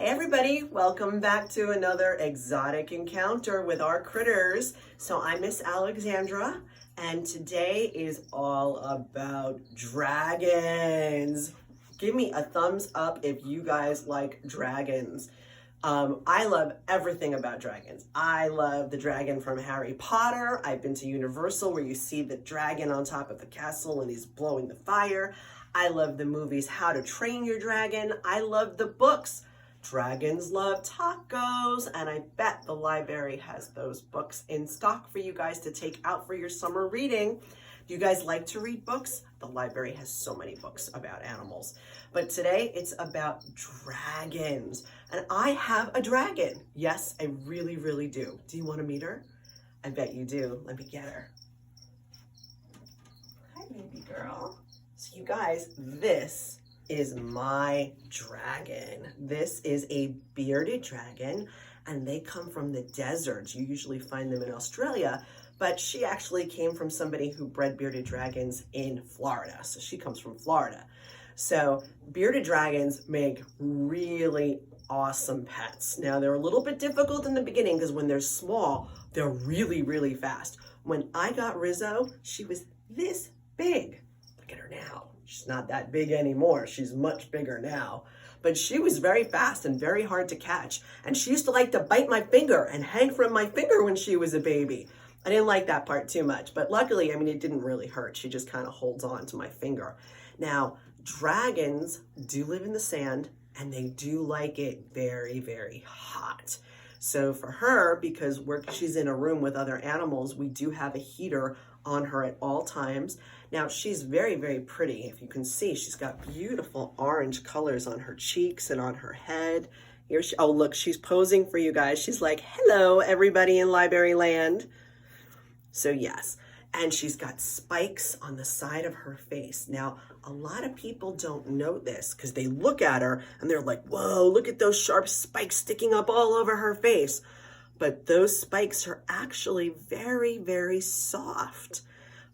everybody, welcome back to another exotic encounter with our critters. So I'm Miss Alexandra, and today is all about dragons. Give me a thumbs up if you guys like dragons. I love everything about dragons. I love the dragon from Harry Potter. I've been to Universal where you see the dragon on top of the castle and he's blowing the fire. I love the movies How to Train Your Dragon. I love the books Dragons Love Tacos, and I bet the library has those books in stock for you guys to take out for your summer reading. Do you guys like to read books? The library has so many books about animals. But today it's about dragons. And I have a dragon. Yes, I really, really do. Do you want to meet her? I bet you do. Let me get her. Hi, baby girl. So you guys, this is my dragon. This is a bearded dragon, and they come from the deserts. You usually find them in Australia, but she actually came from somebody who bred bearded dragons in Florida. So she comes from Florida. So bearded dragons make really awesome pets. Now they're a little bit difficult in the beginning because when they're small, they're really, really fast. When I got Rizzo, she was this big. Look at her now. She's not that big anymore. She's much bigger now. But she was very fast and very hard to catch. And she used to like to bite my finger and hang from my finger when she was a baby. I didn't like that part too much. But luckily, I mean, it didn't really hurt. She just kind of holds on to my finger. Now, dragons do live in the sand, and they do like it very, very hot. So for her, because she's in a room with other animals, we do have a heater on her at all times. Now, she's very, very pretty. If you can see, she's got beautiful orange colors on her cheeks and on her head. Here oh, look, she's posing for you guys. She's like, hello, everybody in Library Land. So yes, and she's got spikes on the side of her face. Now, a lot of people don't know this because they look at her and they're like, whoa, look at those sharp spikes sticking up all over her face. But those spikes are actually very, very soft.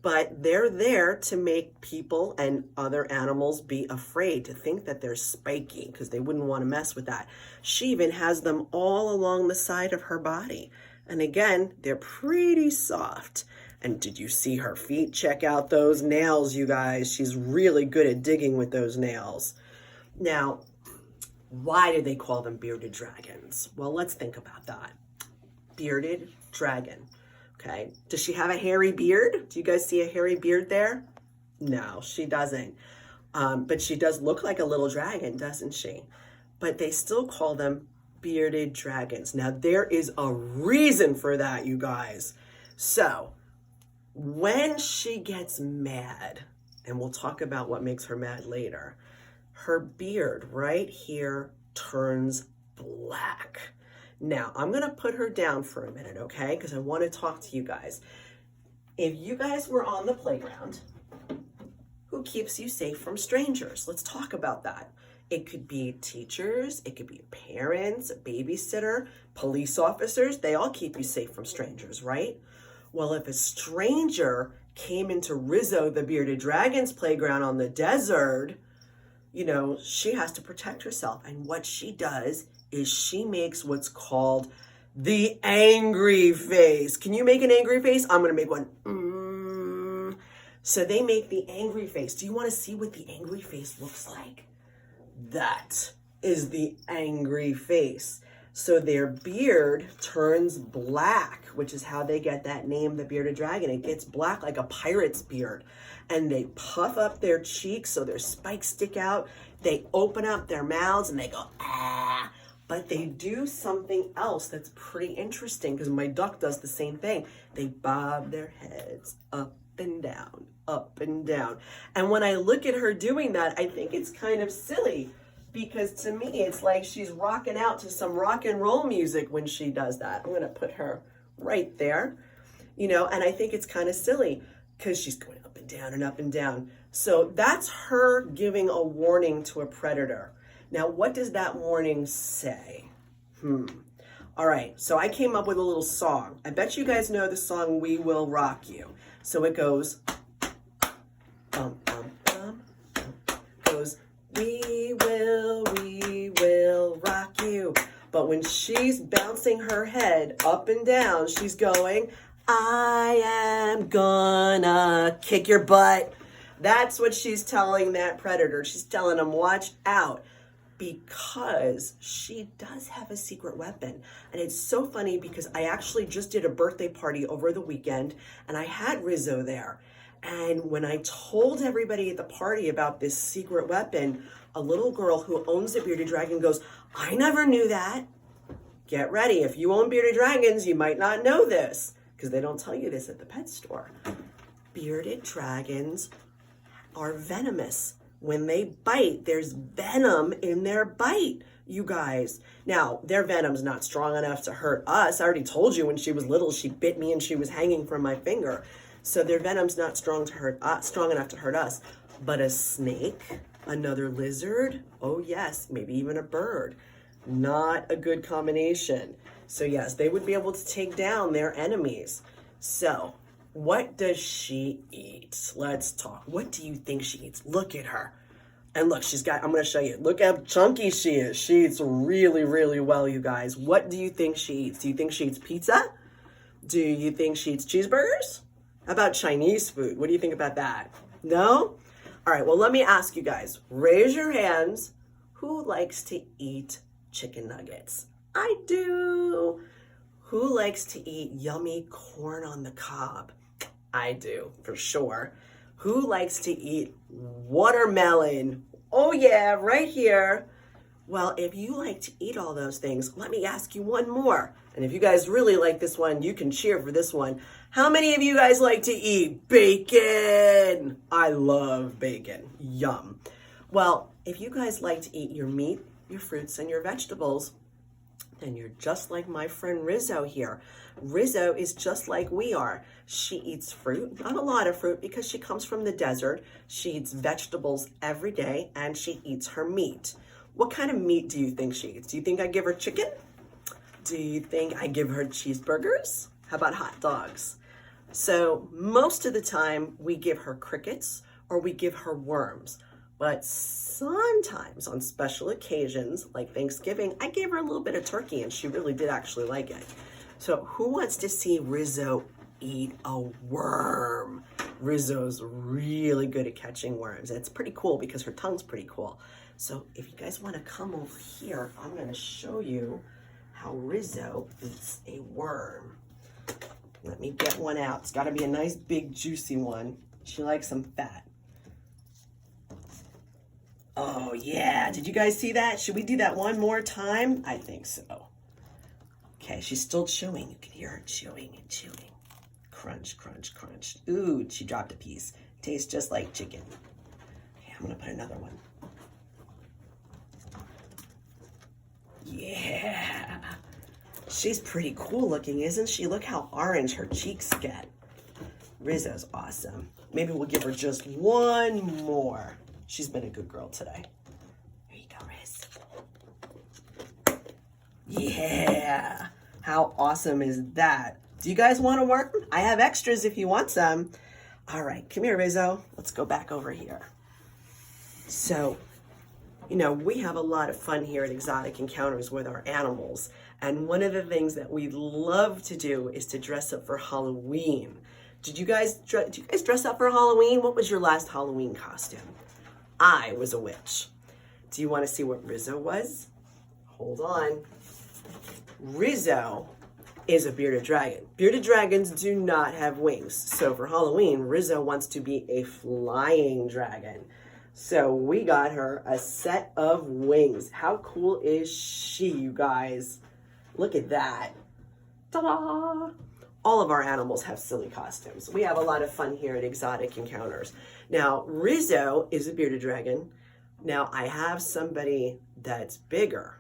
But they're there to make people and other animals be afraid, to think that they're spiky, because they wouldn't want to mess with that. She even has them all along the side of her body. And again, they're pretty soft. And did you see her feet? Check out those nails, you guys. She's really good at digging with those nails. Now, why do they call them bearded dragons? Well, let's think about that. Bearded dragon. Okay. Does she have a hairy beard? Do you guys see a hairy beard there? No, she doesn't. But she does look like a little dragon, doesn't she? But they still call them bearded dragons. Now, there is a reason for that, you guys. So, when she gets mad, and we'll talk about what makes her mad later, her beard right here turns black. Now, I'm going to put her down for a minute, okay? Because I want to talk to you guys. If you guys were on the playground, who keeps you safe from strangers? Let's talk about that. It could be teachers, it could be your parents, a babysitter, police officers. They all keep you safe from strangers, right? Well, if a stranger came into Rizzo, the bearded dragon's playground on the desert, you know, she has to protect herself. And what she does is she makes what's called the angry face. Can you make an angry face? I'm going to make one. So they make the angry face. Do you want to see what the angry face looks like? That is the angry face. So their beard turns black, which is how they get that name, the bearded dragon. It gets black like a pirate's beard. And they puff up their cheeks so their spikes stick out. They open up their mouths and they go, ah. But they do something else that's pretty interesting because my duck does the same thing. They bob their heads up and down, up and down. And when I look at her doing that, I think it's kind of silly because to me, it's like she's rocking out to some rock and roll music when she does that. I'm going to put her right there, you know, and I think it's kind of silly because she's going up and down and up and down. So that's her giving a warning to a predator. Now, what does that warning say? All right, so I came up with a little song. I bet you guys know the song We Will Rock You. So it goes, bum, bum, bum, goes, We will rock you. But when she's bouncing her head up and down, she's going, I am gonna kick your butt. That's what she's telling that predator. She's telling him, watch out. Because she does have a secret weapon. And it's so funny because I actually just did a birthday party over the weekend and I had Rizzo there. And when I told everybody at the party about this secret weapon, a little girl who owns a bearded dragon goes, I never knew that. Get ready. If you own bearded dragons, you might not know this because they don't tell you this at the pet store. Bearded dragons are venomous. When they bite, there's venom in their bite, you guys. Now, their venom's not strong enough to hurt us. I already told you when she was little, she bit me and she was hanging from my finger. So their venom's not strong enough to hurt us. But a snake, another lizard, oh yes, maybe even a bird. Not a good combination. So yes, they would be able to take down their enemies. So what does she eat? Let's talk. What do you think she eats? Look at her. And look, I'm going to show you. Look how chunky she is. She eats really, really well, you guys. What do you think she eats? Do you think she eats pizza? Do you think she eats cheeseburgers? How about Chinese food? What do you think about that? No? All right, well, let me ask you guys. Raise your hands. Who likes to eat chicken nuggets? I do. Who likes to eat yummy corn on the cob? I do, for sure. Who likes to eat watermelon? Oh yeah, right here. Well, if you like to eat all those things, let me ask you one more. And if you guys really like this one, you can cheer for this one. How many of you guys like to eat bacon? I love bacon. Yum. Well, if you guys like to eat your meat, your fruits, and your vegetables, then you're just like my friend Rizzo here. Rizzo is just like we are. She eats fruit, not a lot of fruit because she comes from the desert. She eats vegetables every day and she eats her meat. What kind of meat do you think she eats? Do you think I give her chicken? Do you think I give her cheeseburgers? How about hot dogs? So most of the time we give her crickets or we give her worms. But sometimes on special occasions, like Thanksgiving, I gave her a little bit of turkey and she really did actually like it. So who wants to see Rizzo eat a worm? Rizzo's really good at catching worms. It's pretty cool because her tongue's pretty cool. So if you guys want to come over here, I'm going to show you how Rizzo eats a worm. Let me get one out. It's got to be a nice big juicy one. She likes some fat. Oh yeah, did you guys see that? Should we do that one more time? I think so. Okay, she's still chewing. You can hear her chewing and chewing. Crunch, crunch, crunch. Ooh, she dropped a piece. Tastes just like chicken. Okay, I'm gonna put another one. Yeah. She's pretty cool looking, isn't she? Look how orange her cheeks get. Rizzo's awesome. Maybe we'll give her just one more. She's been a good girl today. Here you go, Riz. Yeah. How awesome is that? Do you guys want a worm? I have extras if you want some. All right, come here, Rizzo. Let's go back over here. So, you know, we have a lot of fun here at Exotic Encounters with our animals. And one of the things that we love to do is to dress up for Halloween. Did you guys dress up for Halloween? What was your last Halloween costume? I was a witch. Do you want to see what Rizzo was? Hold on. Rizzo is a bearded dragon. Bearded dragons do not have wings. So for Halloween, Rizzo wants to be a flying dragon. So we got her a set of wings. How cool is she, you guys? Look at that. Ta-da! All of our animals have silly costumes. We have a lot of fun here at Exotic Encounters. Now, Rizzo is a bearded dragon. Now, I have somebody that's bigger.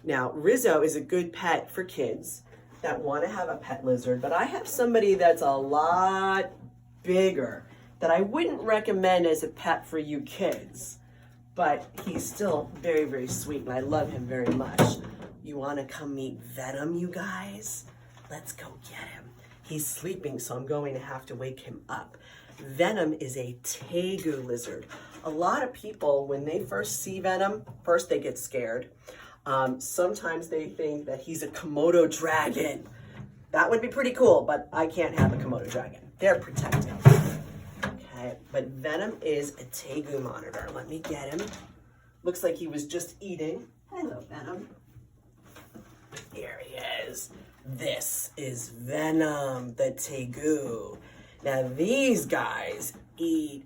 Now, Rizzo is a good pet for kids that want to have a pet lizard, but I have somebody that's a lot bigger that I wouldn't recommend as a pet for you kids, but he's still very, very sweet, and I love him very much. You want to come meet Venom, you guys? Let's go get him. He's sleeping, so I'm going to have to wake him up. Venom is a Tegu lizard. A lot of people, when they first see Venom, first they get scared. Sometimes they think that he's a Komodo dragon. That would be pretty cool, but I can't have a Komodo dragon. They're protected. Okay, but Venom is a Tegu monitor. Let me get him. Looks like he was just eating. Hello, Venom. Here he is. This is Venom, the Tegu. Now these guys eat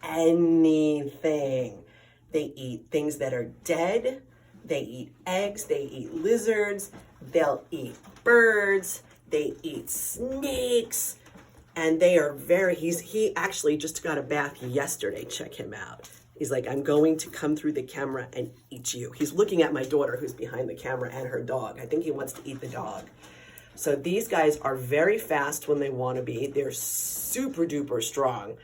anything. They eat things that are dead. They eat eggs. They eat lizards. They'll eat birds. They eat snakes. And they are he actually just got a bath yesterday. Check him out. He's like, I'm going to come through the camera and eat you. He's looking at my daughter who's behind the camera and her dog. I think he wants to eat the dog. So these guys are very fast when they want to be. They're super duper strong.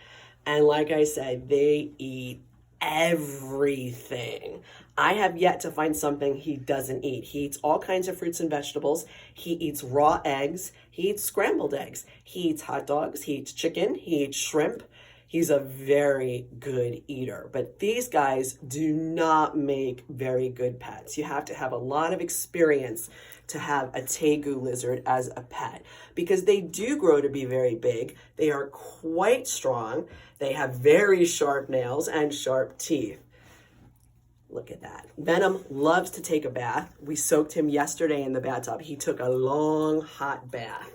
And like I said, they eat everything. I have yet to find something he doesn't eat. He eats all kinds of fruits and vegetables. He eats raw eggs. He eats scrambled eggs. He eats hot dogs. He eats chicken. He eats shrimp. He's a very good eater. But these guys do not make very good pets. You have to have a lot of experience to have a Tegu lizard as a pet because they do grow to be very big. They are quite strong. They have very sharp nails and sharp teeth. Look at that. Venom loves to take a bath. We soaked him yesterday in the bathtub. He took a long, hot bath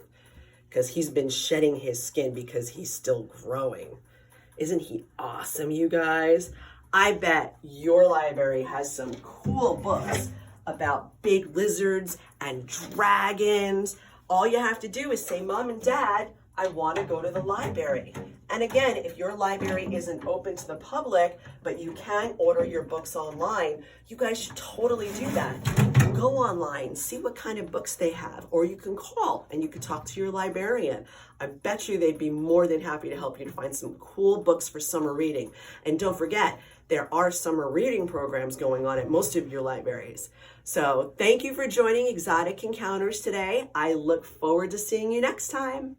because he's been shedding his skin because he's still growing. Isn't he awesome, you guys? I bet your library has some cool books about big lizards and dragons. All you have to do is say, Mom and Dad, I want to go to the library. And again, if your library isn't open to the public, but you can order your books online, you guys should totally do that. Go online, see what kind of books they have, or you can call and you can talk to your librarian. I bet you they'd be more than happy to help you to find some cool books for summer reading. And don't forget, there are summer reading programs going on at most of your libraries. So thank you for joining Exotic Encounters today. I look forward to seeing you next time.